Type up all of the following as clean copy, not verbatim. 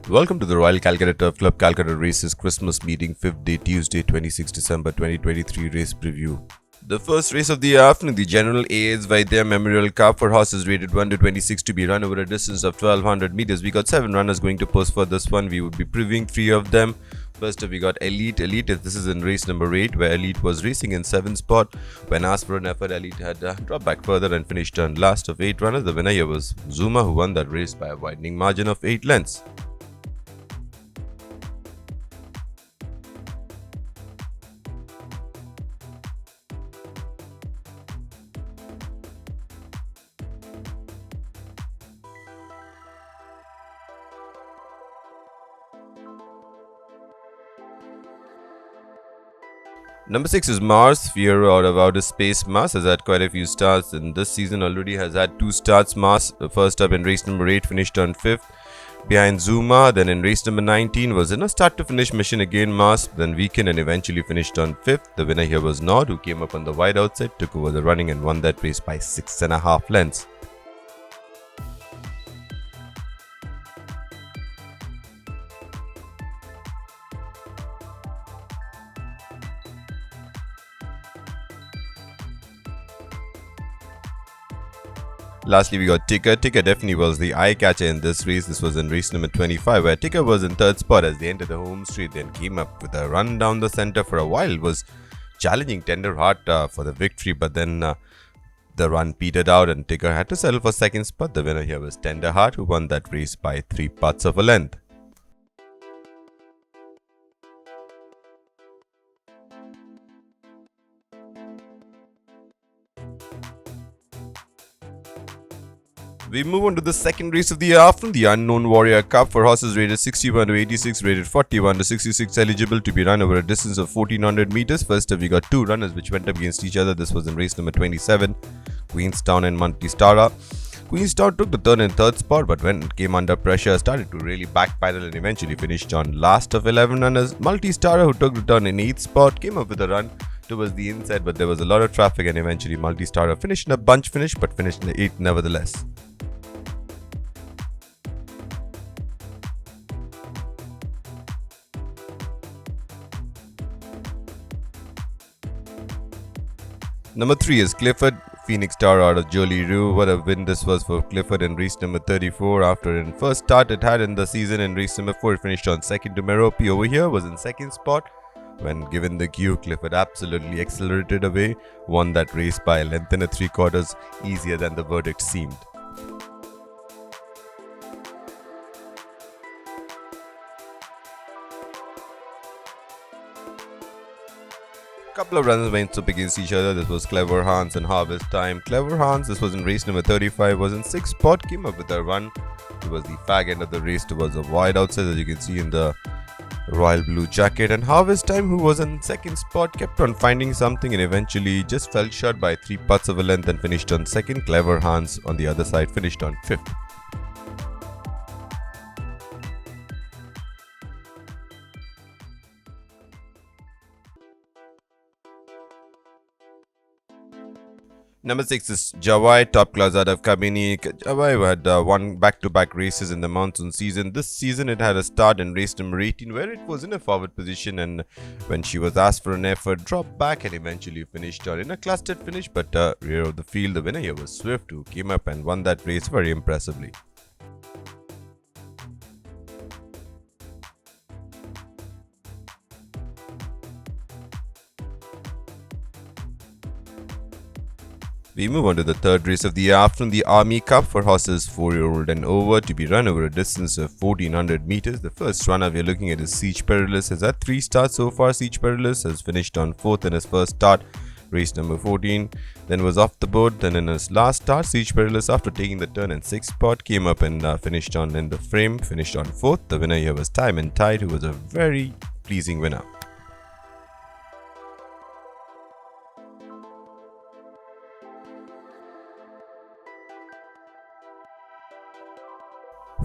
Welcome to the Royal Calcutta Turf Club Calcutta Races Christmas meeting, 5th day, Tuesday, 26 December 2023 race preview. The first race of the afternoon, the General A.S. Vaidya Memorial Cup for horses rated 1 to 26 to be run over a distance of 1200 meters. We got 7 runners going to post for this one. We would be previewing 3 of them. First up, we got Elite. This is in race number 8, where Elite was racing in 7th spot. When asked for an effort, Elite had dropped back further and finished on last of 8 runners. The winner here was Zuma, who won that race by a widening margin of 8 lengths. Number 6 is Mars. Fear out of outer space. Mars has had quite a few starts in this season already. Has had 2 starts. Mars, first up in race number 8, finished on 5th behind Zuma. Then in race number 19 was in a start to finish mission again. Mars then weakened and eventually finished on 5th. The winner here was Nod, who came up on the wide outside, took over the running and won that race by 6.5 lengths. Lastly, we got Ticker. Ticker definitely was the eye catcher in this race. This was in race number 25, where Ticker was in 3rd spot as they entered the home straight, then came up with a run down the center. For a while was challenging Tenderheart for the victory, but then the run petered out and Ticker had to settle for 2nd spot. The winner here was Tenderheart, who won that race by 3/4 of a length. We move on to the second race of the afternoon, the Unknown Warrior Cup for horses rated 61 to 86, rated 41 to 66, eligible to be run over a distance of 1400 meters. First up, we got 2 runners which went up against each other. This was in race number 27, Queenstown and Multistara. Queenstown took the turn in 3rd spot, but when it came under pressure, started to really backpedal and eventually finished on last of 11 runners. Multistara, who took the turn in 8th spot, came up with a run towards the inside, but there was a lot of traffic and eventually Multistara finished in a bunch finish, but finished in the 8th nevertheless. Number 3 is Clifford, Phoenix Star out of Jolie Rue. What a win this was for Clifford in race number 34. After in first start it had in the season in race number 4, it finished on 2nd to Merope. Over here was in 2nd spot. When given the cue, Clifford absolutely accelerated away, won that race by a length and a 3/4, easier than the verdict seemed. Couple of runners went up against each other. This was Clever Hans and Harvest Time. Clever Hans, this was in race number 35, was in 6th spot, came up with a run. It was the fag end of the race towards a wide outside, as you can see in the royal blue jacket. And Harvest Time, who was in 2nd spot, kept on finding something and eventually just fell short by 3/4 of a length and finished on 2nd. Clever Hans on the other side finished on 5th. Number 6 is Jawai, top class out of Kabini. Jawai had won back-to-back races in the monsoon season. This season it had a start in race number 18 where it was in a forward position, and when she was asked for an effort, dropped back and eventually finished in a clustered finish, but rear of the field. The winner here was Swift, who came up and won that race very impressively. We move on to the third race of the afternoon, the Army Cup for horses 4-year-old and over, to be run over a distance of 1400 meters. The first runner we are looking at is Siege Perilous. Has had 3 starts so far. Siege Perilous has finished on 4th in his first start, race number 14. Then was off the board. Then in his last start, Siege Perilous, after taking the turn in 6th spot, came up and finished on in the frame, finished on 4th. The winner here was Time and Tide, who was a very pleasing winner.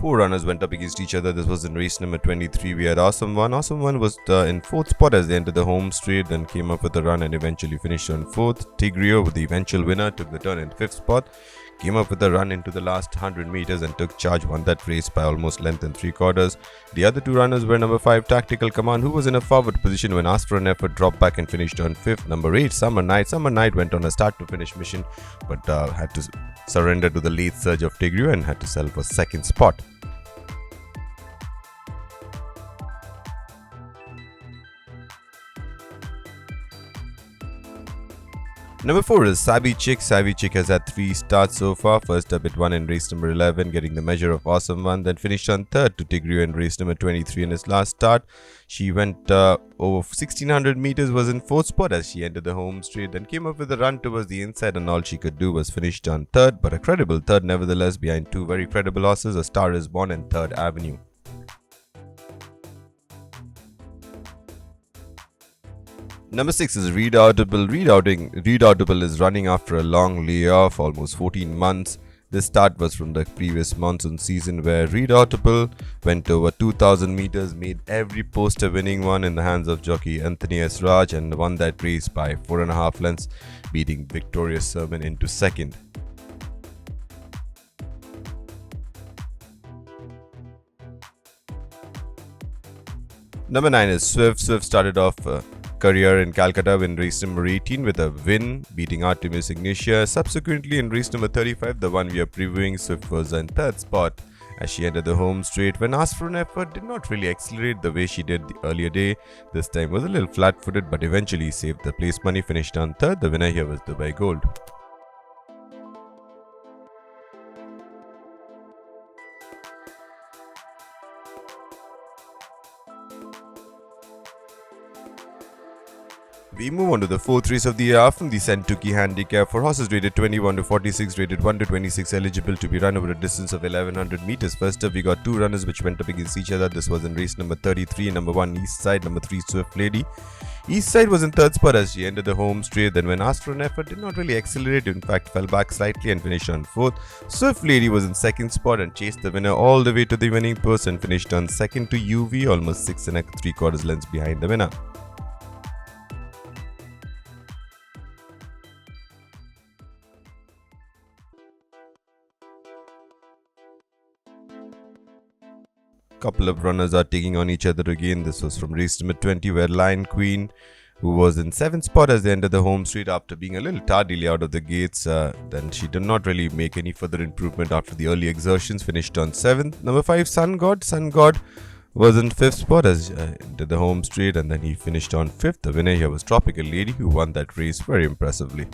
4 runners went up against each other. This was in race number 23. We had Awesome One. Awesome One was in 4th spot as they entered the home straight, then came up with a run and eventually finished on 4th. Tigrio, with the eventual winner, took the turn in 5th spot. came up with a run into the last 100 meters and took charge, won that race by almost length and 3/4. The other two runners were number 5 Tactical Command, who was in a forward position when asked for an effort, dropped back and finished on 5th. Number 8 Summer Night. Summer Night went on a start to finish mission but had to surrender to the late surge of Tigru and had to settle for 2nd spot. Number 4 is Savvy Chick. Savvy Chick has had 3 starts so far. First up, it won in race number 11, getting the measure of awesome one. Then finished on 3rd to Tigru in race number 23 in his last start. She went over 1600 meters, was in 4th spot as she entered the home straight. Then came up with a run towards the inside, and all she could do was finish on 3rd, but a credible 3rd nevertheless, behind 2 very credible horses, A Star Is Born and 3rd Avenue. Number 6 is Redoubtable. Redoubtable is running after a long layoff, almost 14 months. This start was from the previous monsoon season where Redoubtable went over 2000 meters, made every poster winning one in the hands of jockey Anthony S. Raj and won that race by 4.5 lengths, beating Victorious Sermon into 2nd. Number 9 is Swift. Swift started off career in Calcutta in race number 18 with a win, beating Artemis Ignitia. Subsequently, in race number 35, the one we are previewing, Swift was in 3rd spot as she entered the home straight. When asked for an effort, did not really accelerate the way she did the earlier day. This time was a little flat-footed, but eventually saved the place money, finished on 3rd. The winner here was Dubai Gold. We move on to the 4th race of the afternoon, the Kentucky Handicap for horses rated 21 to 46, rated 1 to 26, eligible to be run over a distance of 1100 meters. First up, we got 2 runners which went up against each other. This was in race number 33, number 1 East Side, number 3 Swift Lady. East Side was in 3rd spot as she entered the home straight, then when asked for an effort, did not really accelerate, in fact fell back slightly and finished on 4th. Swift Lady was in 2nd spot and chased the winner all the way to the winning post and finished on 2nd to UV, almost 6 3/4 lengths behind the winner. Couple of runners are taking on each other again. This was from race number 20 where Lion Queen, who was in 7th spot as they entered the home straight after being a little tardily out of the gates. Then she did not really make any further improvement after the early exertions, finished on 7th. Number 5 Sun God. Sun God was in 5th spot as entered the home straight and then he finished on 5th. The winner here was Tropical Lady, who won that race very impressively.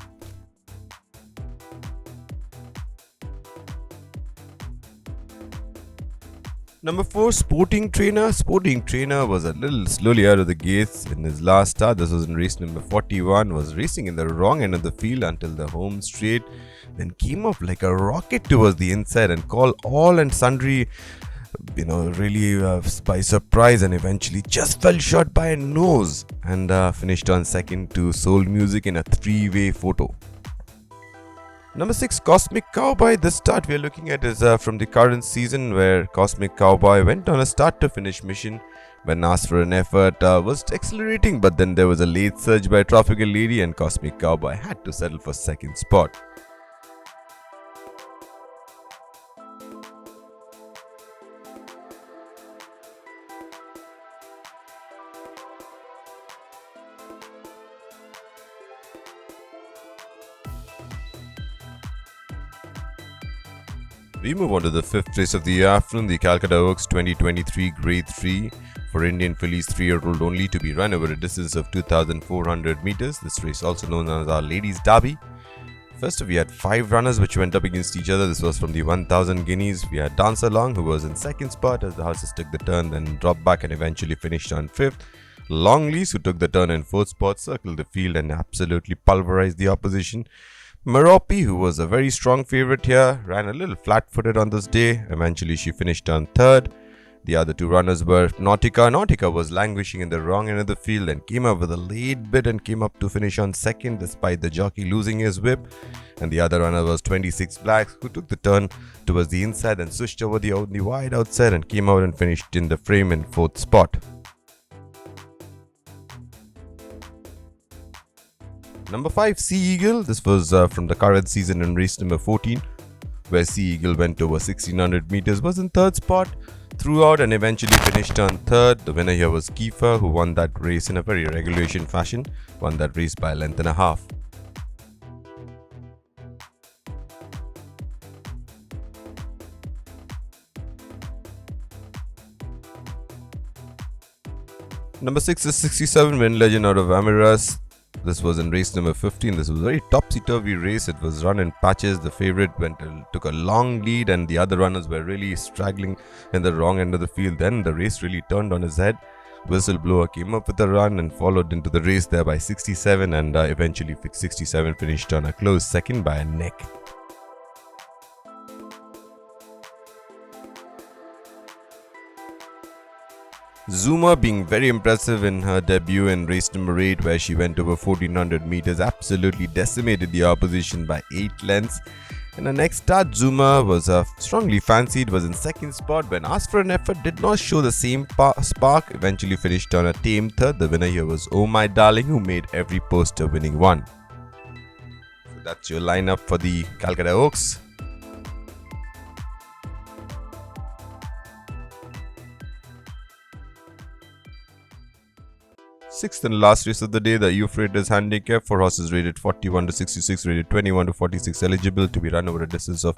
Number 4, Sporting Trainer. Sporting Trainer was a little slowly out of the gates in his last start. This was in race number 41. Was racing in the wrong end of the field until the home straight. Then came up like a rocket towards the inside and called all and sundry, really by surprise, and eventually just fell short by a nose and finished on 2nd to Soul Music in a 3-way photo. Number 6, Cosmic Cowboy. This start we are looking at is from the current season where Cosmic Cowboy went on a start to finish mission. When asked for an effort, was accelerating, but then there was a late surge by Tropical Lady and Cosmic Cowboy had to settle for 2nd spot. We move on to the 5th race of the afternoon, the Calcutta Oaks 2023 Grade 3 for Indian fillies 3-year-old only, to be run over a distance of 2,400 meters. This race also known as our Ladies Derby. First we had 5 runners which went up against each other. This was from the 1000 guineas. We had Dance Along, who was in 2nd spot as the horses took the turn, then dropped back and eventually finished on 5th. Longlease, who took the turn in 4th spot, circled the field and absolutely pulverized the opposition. Merope, who was a very strong favourite here, ran a little flat-footed on this day. Eventually she finished on 3rd. The other 2 runners were Nautica. Nautica was languishing in the wrong end of the field and came up with a late bid and came up to finish on 2nd despite the jockey losing his whip. And the other runner was 26 Blacks, who took the turn towards the inside and switched over the wide outside and came out and finished in the frame in 4th spot. Number 5, Sea Eagle. This was from the current season in race number 14. where Sea Eagle went over 1600 meters, was in third spot throughout and eventually finished on third. The winner here was Kiefer, who won that race in a very regulation fashion, won that race by a length and a half. Number 6 is 67 Win Legend out of Amiras. This was in race number 15. This was a very topsy-turvy race. It was run in patches. The favorite took a long lead and the other runners were really straggling in the wrong end of the field. Then the race really turned on its head. Whistleblower came up with a run and followed into the race there by 67 and eventually 67 finished on a close second by a neck. Zuma being very impressive in her debut in race number 8 where she went over 1400 meters, absolutely decimated the opposition by 8 lengths. In her next start, Zuma was strongly fancied, was in second spot when asked for an effort, did not show the same spark, eventually finished on a tame third. The winner here was Oh My Darling, who made every poster winning one. So that's your lineup for the Calcutta Oaks. Sixth and last race of the day, the Euphrates Handicap for horses rated 41 to 66, rated 21 to 46, eligible to be run over a distance of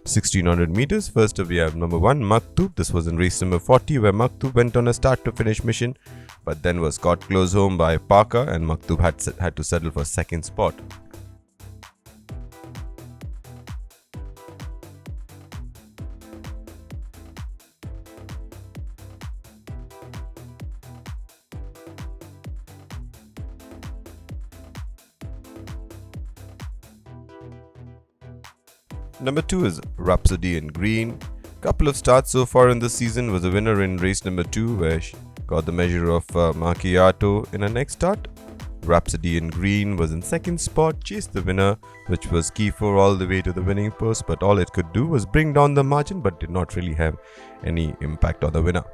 1600 meters. First up we have number 1, Maktub. This was in race number 40 where Maktub went on a start to finish mission but then was caught close home by Parker and Maktub had to settle for second spot. Number 2 is Rhapsody in Green. Couple of starts so far in this season, was a winner in race number 2 where she got the measure of Macchiato in her next start. Rhapsody in Green was in second spot, chased the winner, which was Kiefer all the way to the winning post, but all it could do was bring down the margin but did not really have any impact on the winner.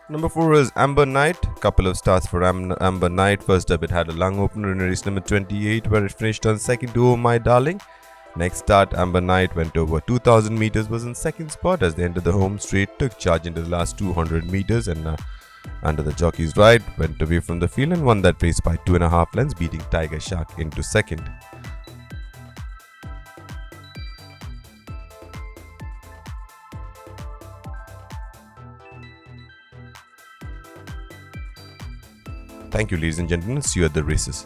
Number 4 is Amber Knight. Couple of starts for Amber Knight. First up, it had a lung opener in race number 28 where it finished on second to Oh My Darling. Next start, Amber Knight went over 2000 meters, was in second spot as they entered the home straight, took charge into the last 200 meters and under the jockey's ride, went away from the field and won that race by 2.5 lengths, beating Tiger Shark into second. Thank you, ladies and gentlemen. See you at the races.